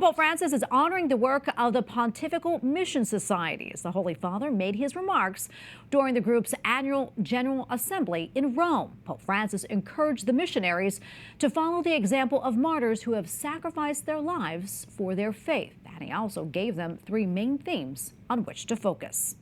Pope Francis is honoring the work of the Pontifical Mission Societies. The Holy Father made his remarks during the group's annual General Assembly in Rome. Pope Francis encouraged the missionaries to follow the example of martyrs who have sacrificed their lives for their faith. And he also gave them three main themes on which to focus.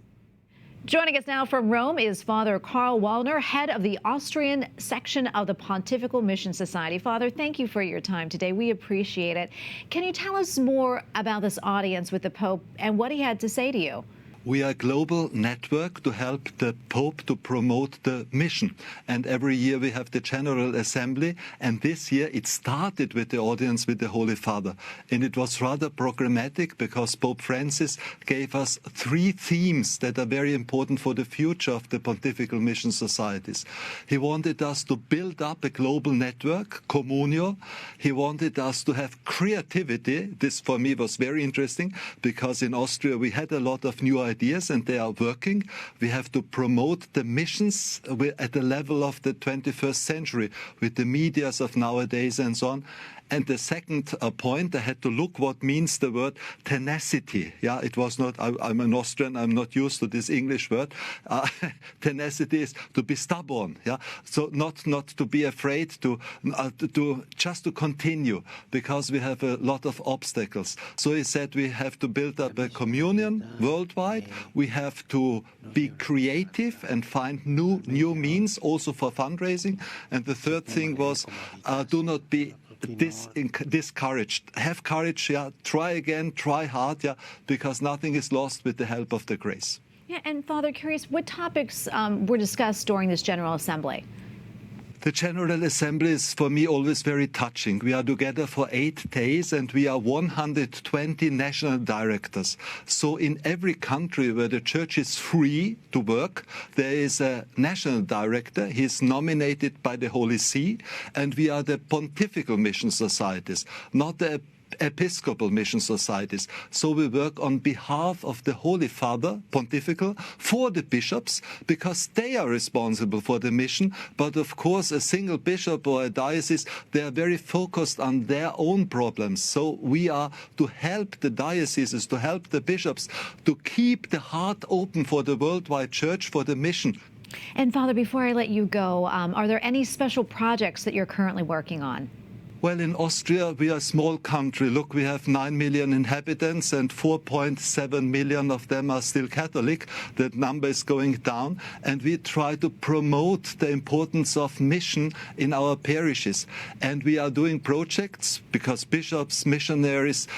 Joining us now from Rome is Father Karl Wallner, head of the Austrian section of the Pontifical Mission Society. Father, thank you for your time today. We appreciate it. Can you tell us more about this audience with the Pope and what he had to say to you? We are a global network to help the Pope to promote the mission. And every year we have the General Assembly. And this year it started with the audience with the Holy Father. And it was rather programmatic because Pope Francis gave us three themes that are very important for the future of the Pontifical Mission Societies. He wanted us to build up a global network, communio. He wanted us to have creativity. This for me was very interesting because in Austria we had a lot of new ideas and they are working. We have to promote the missions at the level of the 21st century with the medias of nowadays and so on. And the second point, I had to look what means the word tenacity. Yeah, it was not, I'm an Austrian, I'm not used to this English word. Tenacity is to be stubborn. Yeah, so not to be afraid to just to continue because we have a lot of obstacles. So he said we have to build up a communion worldwide. We have to be creative and find new means also for fundraising. And the third thing was do not be discouraged. Have courage, yeah. Try again, try hard, yeah, because nothing is lost with the help of the grace. Yeah, and Father, curious, what topics were discussed during this General Assembly? The General Assembly is, for me, always very touching. We are together for 8 days and we are 120 national directors. So in every country where the church is free to work, there is a national director. He is nominated by the Holy See. And we are the Pontifical Mission Societies, not the Episcopal Mission Societies. So we work on behalf of the Holy Father, Pontifical, for the bishops, because they are responsible for the mission. But of course, a single bishop or a diocese, they are very focused on their own problems. So we are to help the dioceses, to help the bishops, to keep the heart open for the worldwide church, for the mission. And Father, before I let you go, are there any special projects that you're currently working on? Well, in Austria, we are a small country. Look, we have 9 million inhabitants and 4.7 million of them are still Catholic. That number is going down. And we try to promote the importance of mission in our parishes. And we are doing projects because bishops, missionaries,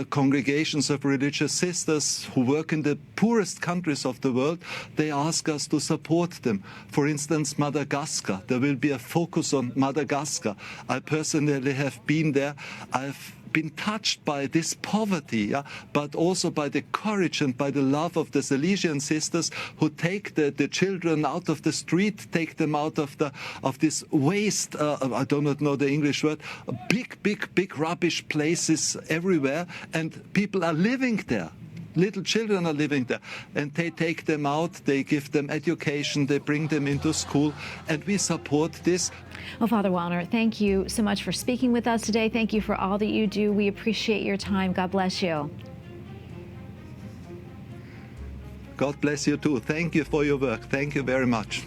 congregations of religious sisters who work in the poorest countries of the world, they ask us to support them. For instance, Madagascar. There will be a focus on Madagascar. I personally have been there. I've been touched by this poverty, yeah, but also by the courage and by the love of the Salesian sisters who take the children out of the street, take them out of this waste. I do not know the English word. Big rubbish places everywhere, and people are living there. Little children are living there, and they take them out, they give them education, they bring them into school, and we support this. Well, Father Wallner, thank you so much for speaking with us today. Thank you for all that you do. We appreciate your time. God bless you. God bless you too. Thank you for your work. Thank you very much.